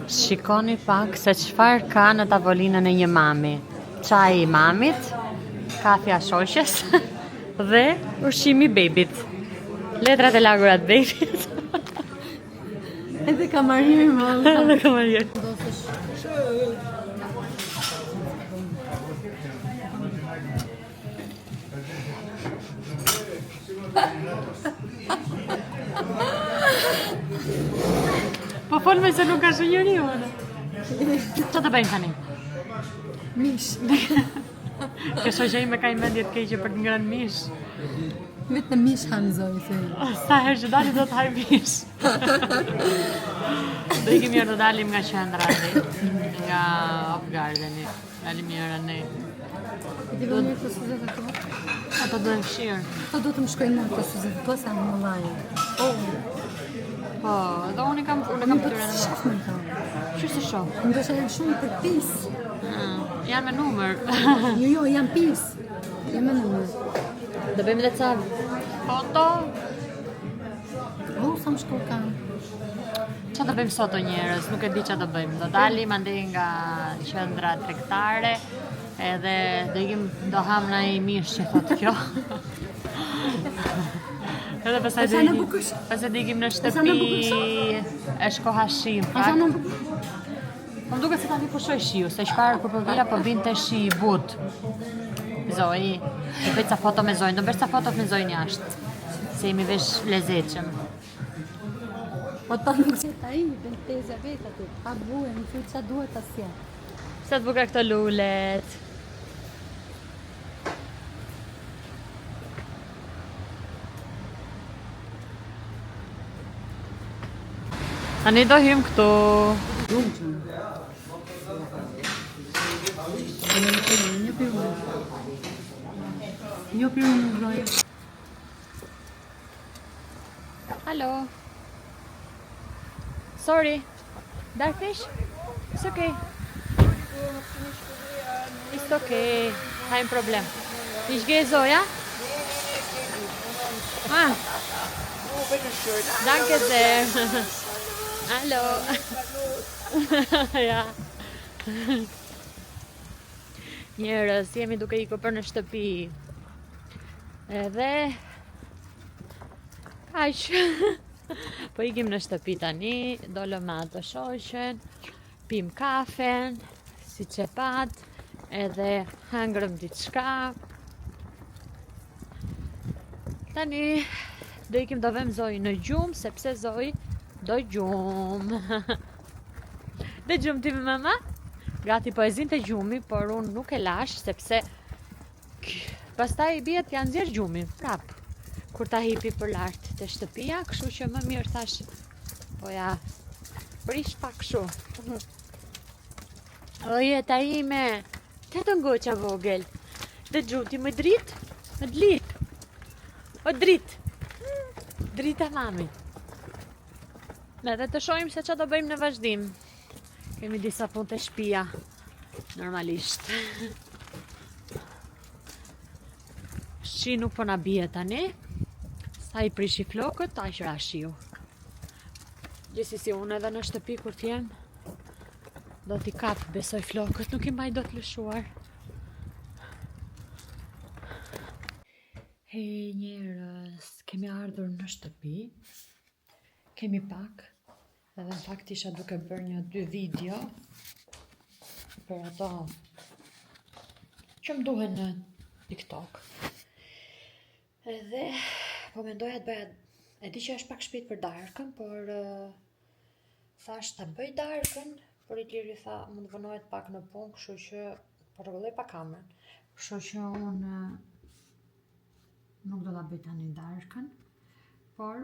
Shikoni pak se çfarë ka në tavolinën e një mami. Çaji I mamit, kafja shoqes dhe ushqimi I bebit. Letrat e lagura të bebit. Edhe kamarier më. Edhe kamarier. Po fol me se nuk ka shënjëri unë. Qa të bëjmë tani? Mish. Kjo shoqja ime ka mendje të keqe për të ngrënë mish. Vetëm mish hanzoj se. Sa herë që dalim do të haj mish. Do ikim mirë të dalim nga qendra nga Off Gardeni. Dalim mirë ne. Ti do mirë të suzet ato? Ato do të fshirë. Ato do të më shkojnë në të suzet, po sa në mëllaj. Po, dhe unë kam tyre në Shaf me kam. Që se shoh? Më do shajnë shumë për pis. Janë me numër. Jo, janë pis. Janë me numër. Do bëjmë dhe ca foto. Sa më shko kam. Qa do bëjmë sot o njerës? Nuk e di qa do bëjmë. Do dalim andej nga qendra tregtare. Edhe do ham na I mish që thot kjo. Edhe pastaj do ikim në shtëpi e shkoha shi. Më duket se tani pushoj shiu, se çfarë kur po vija po vinte shi I but. Zoj, do bëj ca foto me Zojnë, do bëj ca foto me Zojnë jashtë. Se jemi vesh lezetshëm. Po ta nuk se ta I, benteza vetë aty. Pa buë, në fytë qa duhet asja. Sa të buka këto lulet. Tani do hym këtu. Një piru në vroja. Hello. Sorry. Dark fish? It's okay. It's okay. Kein problem. Ich gehe so, ja? Danke sehr. Hallo. Ja. Njerëz, jemi duke ikur për në shtëpi. Edhe aq. Po ikim në shtëpi tani, dolëm me ato shoqen, pim kafen, si çepat, edhe hangrëm diçka. Tani do ikim do vëm Zoj në gjumë, sepse Zoj do gjumë. Dhe gjumë ti me mama? Gati po e zinte gjumi, por unë nuk e lash, sepse pastaj bjet janë nxjerr gjumin, prap. Kur ta hipi për lart te shtëpia, kështu që më mirë thash, po ja prish pak kështu. O jeta ime, te të ngoqa vogël. Dhe gjuti më drit, më dlit. O drit. Drita mami. Edhe të shohim se qa do bëjmë në vazhdim. Kemi disa punë të shtëpia, normalisht. Shi nuk po na bie tani. Sa I prishi flokët, aq ra shiu. Gjithsesi unë edhe në shtëpi kur t'jem, do t'i kap besoj flokët, nuk I mbaj dot lëshuar. Hej njerëz, kemi ardhur në shtëpi. Kemi pak, edhe në fakt isha duke bërë 2 video për ato që më duhen në TikTok. Edhe po mendoja të bëja, e di që është pak shpejt për darkën, por thash ta bëj darkën, por I Liri tha mund vënohet pak në punë, kështu që po rregulloj pa kamerën. Kështu që unë nuk do ta bëj tani darkën, por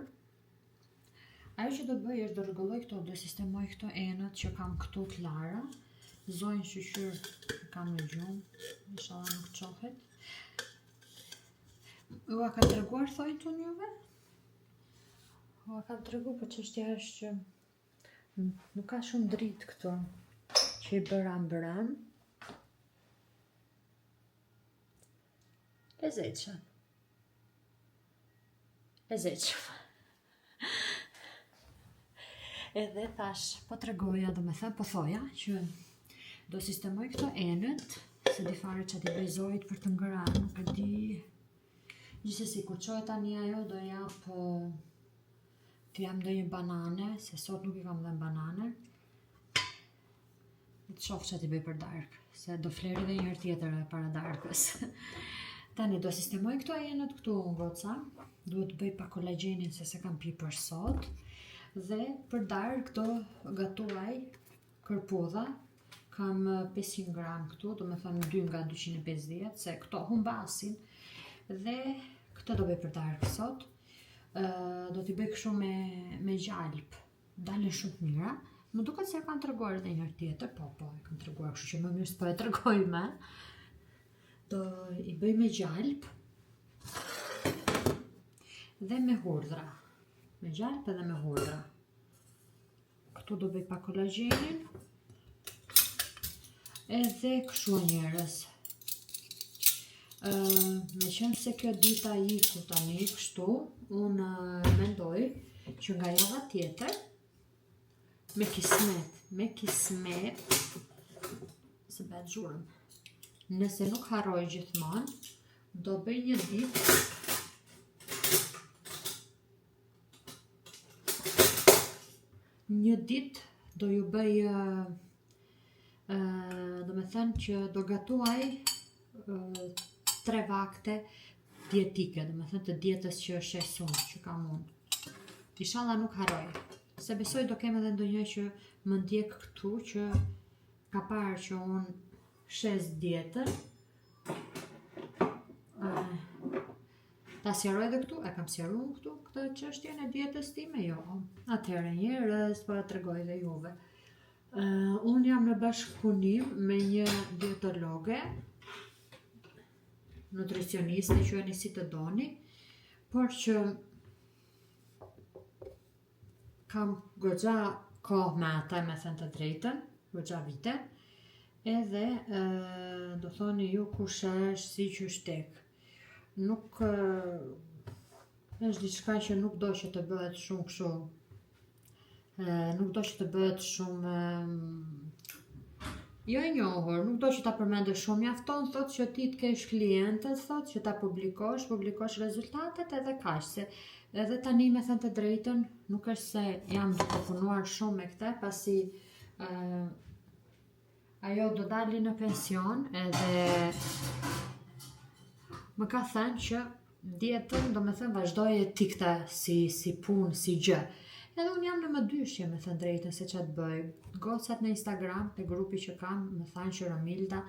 ajo që do bëj është do rregulloj këto, do sistemoj këto enët që kam këtu të lara. Zojnë shqyr kam në gjumë, inshallah nuk qohet. Ua ka treguar thojnë të njëve? Ua ka tregu, për çështja është që nuk ka shumë dritë këtu, që I bëram. Lezetshëm. Edhe thash, po tregoja, do me thënë, po thoja që do sistemoj këto enët, se di fare që ti bëjzojt për të ngëra, nuk e di. Gjithsesi, kur qoj tani ajo, do jap të jam ndonjë banane, se sot nuk I kam dhënë banane. Të shoh që ti bëj për darkë, se do fleri dhe njërë tjetër e para darkës. Tani do sistemoj këto enët këtu në goca, duhet bëj pa kolagjenin se kam pi për sot, dhe për darkë do gatuaj kërpudha, kam 500 gram këtu, do me thënë 2 nga 250, se këto humbasin, dhe këtë do bëj për darkë sot, do t'i bëj kështu me gjalp, dalin shumë të mira. Më duket se e kam treguar edhe njërë tjetër, po, e kam treguar, kështu që më mirë s'po e tregoj me. Do I bëj me gjalp dhe me hurdhra. Me gjalp edhe me hurdhra. Këtu do bëj pa kolagjenin. Edhe kështu njerëz. Me qenë se kjo dita iku tani kështu, unë mendoj që nga java tjetër, me kismet, se bet zhurëm, nëse nuk harroj gjithmonë, do bëj një ditë, do ju bëj, do me thënë që do gatuaj 3 vakte dietike, do me thënë të dietës që është e sunë, që kam unë. Inshallah nuk harroj. Se besoj do kem edhe ndonjë që më ndjek këtu që ka parë që unë shes dietën. Ta sjaroj dhe këtu, e kam sjaru këtu këtë çështjen e dietës time, jo. Atëherë njerëz, po e tregoj dhe juve. Unë jam në bashkëpunim me një dietologe, nutricioniste, quheni si të doni, por që kam goxha kohë me ata, me thënë të drejtën, goxha vite, edhe do thoni ju kush është, si që shtek. Nuk është diçka që nuk do që të bëhet shumë kështu, nuk do që të bëhet shumë, jo e njohur, nuk do që ta përmendë shumë, mjafton thot që ti të kesh klientët, thot që ta publikosh rezultatet edhe kaq, se edhe tani me thënë të drejtën, nuk është se jam duke punuar shumë me këte, pasi ajo do dali në pension, edhe më ka thënë që dietën, do me thënë, vazhdoje ti këte si punë, si gjë. Edhe unë jam në më dyshje me thënë drejtën se që të bëj. Gocat në Instagram, të grupi që kam, më thanë që Romilda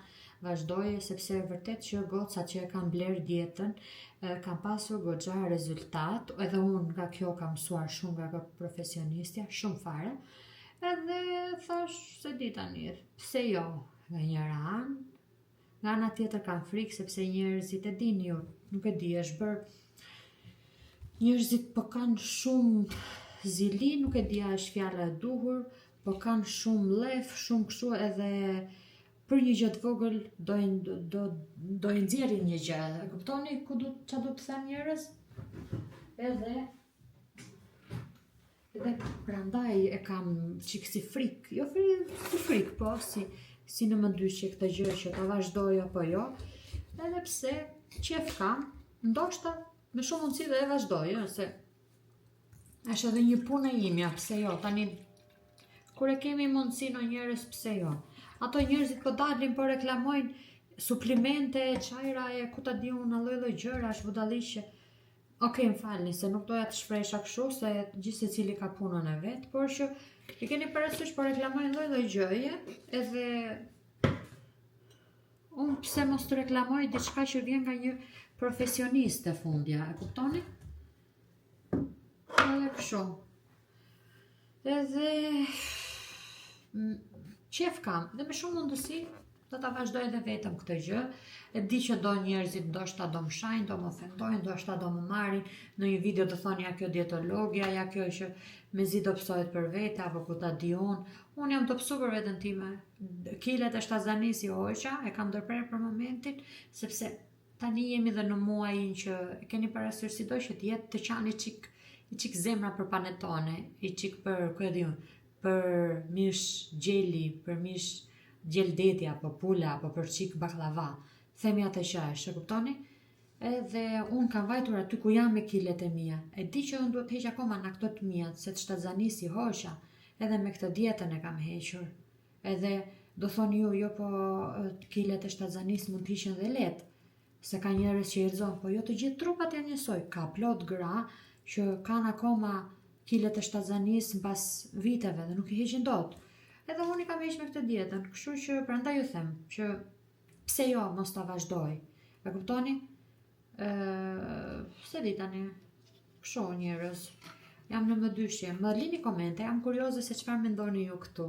vazhdoje, sepse vërtet që gocat që e kam bler dietën, kam pasur goxha rezultat, edhe unë nga kjo kam mësuar shumë nga profesionistja, shumë fare, edhe thash se di tani, pse jo, nga njëra anë, nga ana tjetër kam frikë, sepse njerëzit e dini ju, nuk e di, është bërë, njerëzit po kanë shumë zili, nuk e di a është fjala e duhur, po kanë shumë lef, shumë kështu edhe për një gjë të vogël do i nxjerrin një gjë. E kuptoni ç'a do të them njerëz? Edhe prandaj e kam çik si frikë, jo si frikë, po si në mëndyshje këtë gjë që ta vazhdoj apo jo. Edhe pse qef kam, ndoshta me shumë mundësi dhe e vazhdoj, se është edhe një punë e imja, pse jo, tani kur e kemi mundësi në njerëz, pse jo. Ato njerëzit po dalin, po reklamojnë suplimente, çajra e ku ta di unë lloj gjëra, është budalliqe. Okej, më falni se nuk doja të shpresha kështu, se gjithë secili ka punën e vet, por që i keni parasysh po reklamojnë lloj gjëje, edhe unë pse mos të reklamoj diçka që vjen nga një profesionist e fundja, e kuptoni? Edhe kështu. Edhe qef kam, dhe me shumë mundësi do ta vazhdoj edhe vetëm këtë gjë. E di që do njerëzit ndoshta do më shajnë, do më ofendojnë, ndoshta do më marrin në një video do thonë ja kjo dietologja, ja kjo që mezi do psohet për vete, apo ku ta di unë. Unë jam të psu për veten time. Kilet e shtazanisi hoqa, e kam ndërprer për momentin, sepse tani jemi dhe në muajin që keni parasysh sido që të jetë të qani çik i qik zemra për panetone, i qik për, ku e di unë, për mish gjeli, për mish gjeldeti, apo pula, apo për qik baklava. Themi atë që është, e kuptoni? Edhe unë kam vajtur aty ku jam me kilet e mia. E di që unë duhet heq akoma në këto të mia, se të shtatzanisi hoqa, edhe me këtë dietën e kam hequr. Edhe do thoni ju, jo po kilet e shtatzanis mund të hiqen dhe letë, se ka njerëz që i rëzon, po jo të gjithë trupat janë njësoj. Ka plot gra që kanë akoma kilet e shtatzanis mbas viteve dhe nuk i heqin dot. Edhe unë i kam heq me këtë dietën, kështu që prandaj ju them që pse jo mos ta vazhdoj. E kuptoni? Se di tani, kështu njerëz. Jam në mëdyshje. Më lini komente, jam kurioze se çfarë mendoni ju këtu.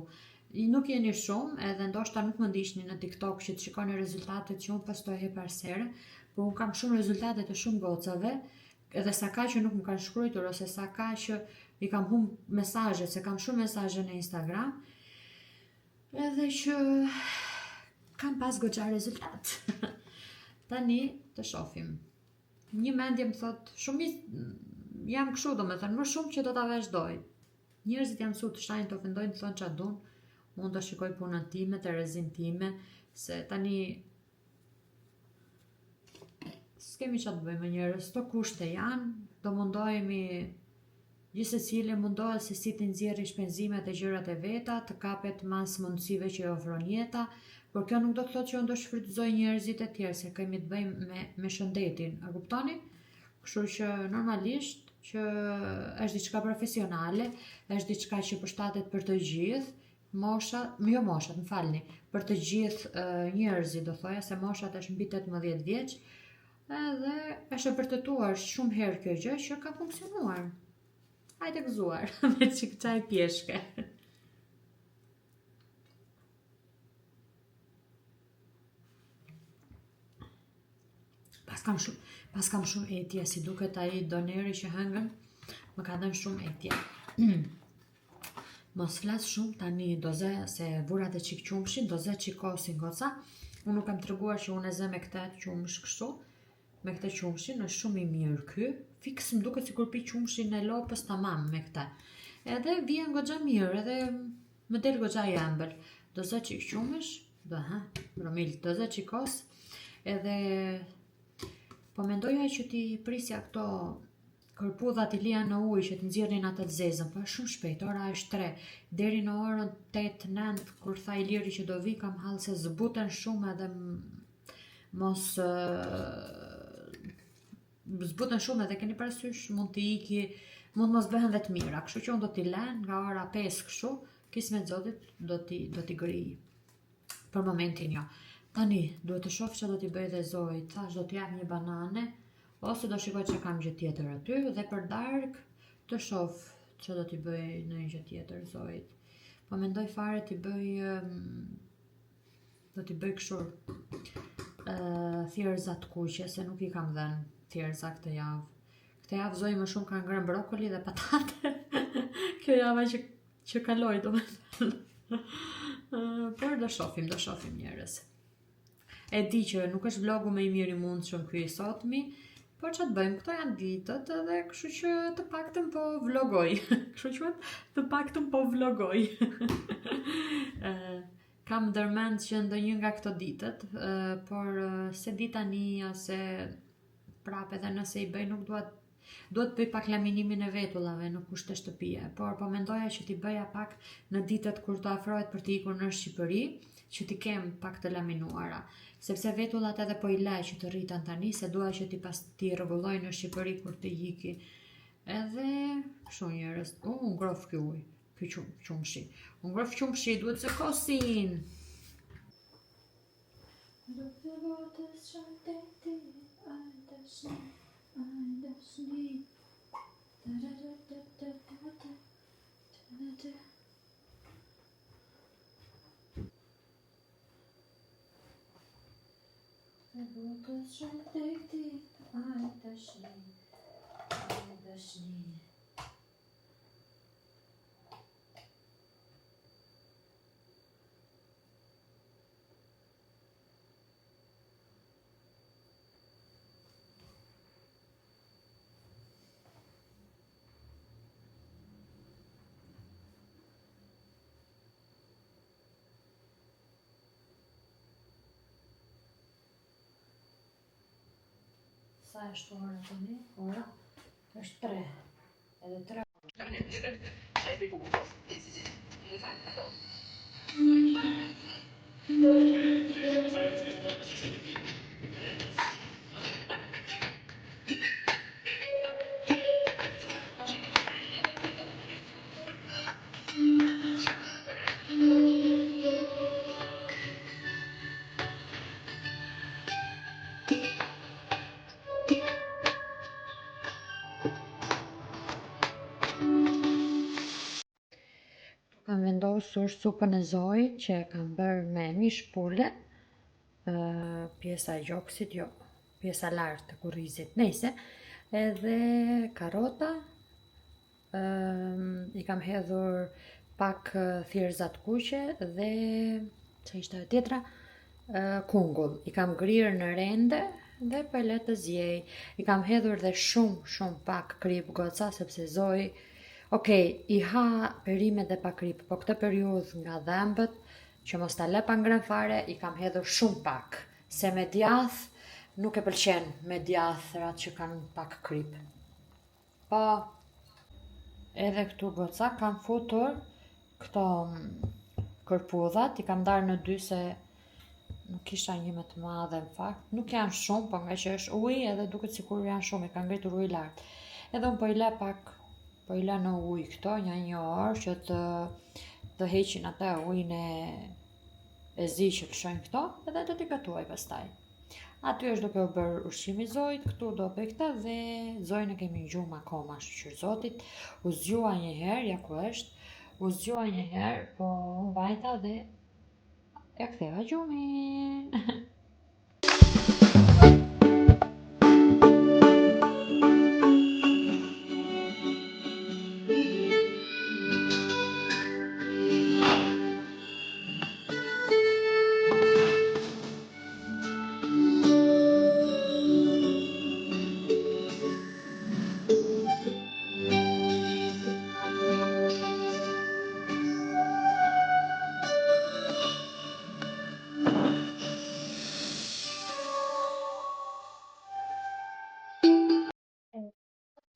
Nuk jeni shumë, edhe ndoshta nuk më ndiqni në TikTok që të shikoni rezultatet që unë postoj herpasherë, por unë kam shumë rezultate të shumë gocave, edhe sa ka që nuk më kanë shkruar ose sa ka që i kam humb mesazhet, se kam shumë mesazhe në Instagram, edhe që kam pas goxha rezultat. Tani të shohim. Një mendje më thot, jam kështu domethënë, më shumë që do ta vazhdoj. Njerëzit janë mësuar të shajnë, të ofendojnë, të thonë çfarë duan. Unë do shikoj punën time, të rezin time, se tani s'kemi që të bëjmë njerëz, to kushte janë, do mundohemi, gjithsecili mundohet se si të nxjerrë shpenzimet e gjërat e veta, të kapet mas mundësive që i ofron jeta, por kjo nuk do të thotë që unë do shfrytëzoj njerëzit e tjerë, se kemi të bëjmë me shëndetin, a kuptoni? Kështu që normalisht që është diçka profesionale, është diçka që përshtatet për të gjithë, për të gjithë njerëzit, do thoja se moshat është mbi 18 vjeç, edhe është e vërtetuar shumë herë kjo gjë që ka funksionuar. Hajde gëzuar me çik çaj pjeshke. Pas kam shumë etje, si duket ai doneri që hëngën, më ka dhënë shumë etje. Mos flas shumë tani, do zë se vurat e qik qumshin, do zë qikosin goca. Unë nuk kam treguar që unë e zë me këtë qumsh kështu, me këtë qumshin, është shumë i mirë ky. Fiks më duket sikur pi qumshin e lopës tamam me këtë. Edhe vjen goxha mirë, edhe më del goxha i ëmbël. Do zë qik qumësh, do zë qikos, edhe po mendoja që ti prisja këto kërpudhat i lija në ujë që të nxjerrin atë të zezën, po është shumë shpejt, ora është 3, deri në orën 8-9, kur tha Iliri që do vi, kam hallë se zbuten shumë edhe zbuten shumë edhe keni parasysh mund të iki, mund mos bëhen dhe të mira, kështu që unë do t'i lën nga ora 5 kështu, kismet zotit do t'i grij. Për momentin jo. Tani, duhet të shoh që do t'i bëj dhe Zojt, thash do t'i jap një banane, ose do shikoj që kam gjë tjetër aty, dhe për dark të shoh që do t'i bëj në një gjë tjetër Zojt. Po mendoj fare do t'i bëj kështu thjerza të kuqe, se nuk I kam dhënë thjerza këtë javë. Këtë javë Zoj më shumë ka ngrënë brokoli dhe patate. Kjo java që kaloi domethënë. Por do shohim njerëz. E di që nuk është vlogu më I mirë I mundshëm ky I sotmi, por që të bëjmë, këto janë ditët edhe kështu që të paktën po vlogoj. Të paktën po vlogoj. Kam ndërmend që ndonjë nga këto ditët, por se di tani ose prapë edhe nëse I bëj nuk duhet bëj pak laminimin e vetullave në kushte shtëpie, por po mendoja që t'i bëja pak në ditët kur të afrohet për t'i ikur në Shqipëri, që t'i kem pak të laminuara, sepse vetullat edhe po I laj që të rritan tani, se dua që t'i rregulloj në Shqipëri kur t'i iki. Edhe kështu njerëz, ngrof ky ujë, ky qumshi. Ngrof qumshi, duhet se kosin. Sa është ora tani? Ora është 3. Edhe 3. Kam vendosur supën e Zojit që e kam bërë me mish pule, pjesa e gjoksit, jo, pjesa lartë të kurrizit, nejse, edhe karota, i kam hedhur pak thjerza të kuqe dhe që ishte e tjetra, kungull, i kam grirë në rende dhe po e le të zjej. I kam hedhur dhe shumë pak krip goca sepse Zoji i ha perimet dhe pa krip, po këtë periudhë nga dhembët, që mos ta le pa ngrënë fare, i kam hedhur shumë pak, se me djath nuk e pëlqen me djathrat që kanë pak krip. Po, edhe këtu goca kam futur këto kërpudhat, i kam darë në 2 se nuk isha një më të madhe në fakt, nuk janë shumë, po nga që është ujë edhe duket sikur janë shumë, i kam ngritur ujë lartë. Edhe unë po i la në ujë këto një orë që të heqin atë ujin e zi që lëshojnë këto, edhe do t'i gatuaj pastaj. Aty është duke u bërë ushqimi Zojit, këtu do bëj këtë dhe Zojin e kemi gjumë akoma, shqyr Zotit. U zgjua një herë, ja ku është, u zgjua një herë, po vajta dhe ja ktheva gjumin.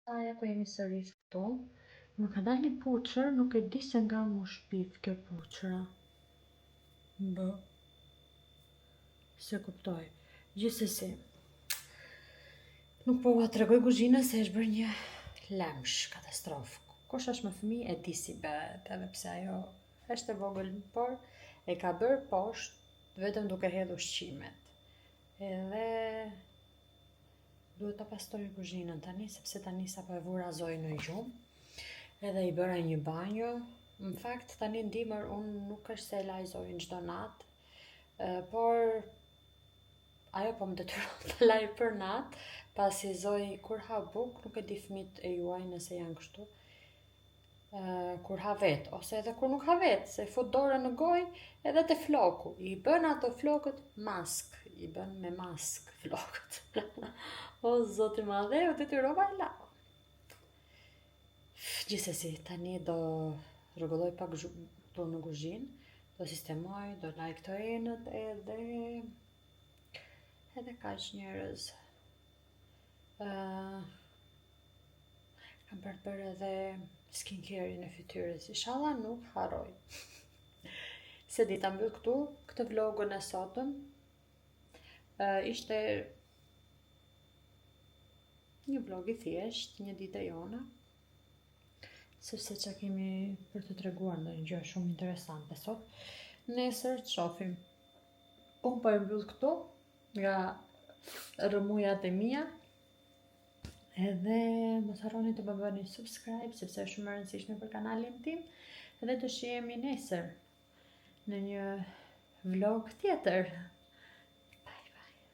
Aja ku jemi sërish këtu, më ka dalë një puçër, nuk e di se nga mu shpif kjo puçëra. Se kuptoj. Gjithsesi, nuk po ua tregoj kuzhinën se është bërë një lemsh, katastrofë. Kush është me fëmijë e di si bëhet, edhe pse ajo është e vogël, por e ka bërë poshtë vetëm duke hedhur ushqimet. Edhe duhet ta pastroj kuzhinën tani, sepse tani sapo e vura Zojin në gjumë, edhe i bëra një banjo. Në fakt tani ndimër unë nuk është se e laj Zojin çdo natë, por ajo po më detyron të laj për natë, pasi Zoji kur ha buk, nuk e di fëmijët e juaj nëse janë kështu, kur ha vet, ose edhe kur nuk ha vet, se fut dorën në gojë edhe te floku, i bën ato flokët mask, i bën me mask flokët. O Zoti i madh, u detyrova e la. Gjithsesi, tani do rregulloj pak këtu në kuzhinë, do sistemoj, do laj këto enët edhe kaq njerëz. Kam bërë edhe skincare-in e fytyrës, inshallah nuk harroj. Se di ta mbyll këtu këtë vlogun e sotëm. Ishte një vlog i thjesht, një ditë e jona, sepse që kemi për të treguar ndonjë gjë shumë interesante sot. Nesër të shohim. Unë po e mbyll këtu nga rëmujat e mia. Edhe mos harroni të më bëni subscribe, sepse është shumë e rëndësishme për kanalin tim. Edhe të shihemi nesër në një vlog tjetër.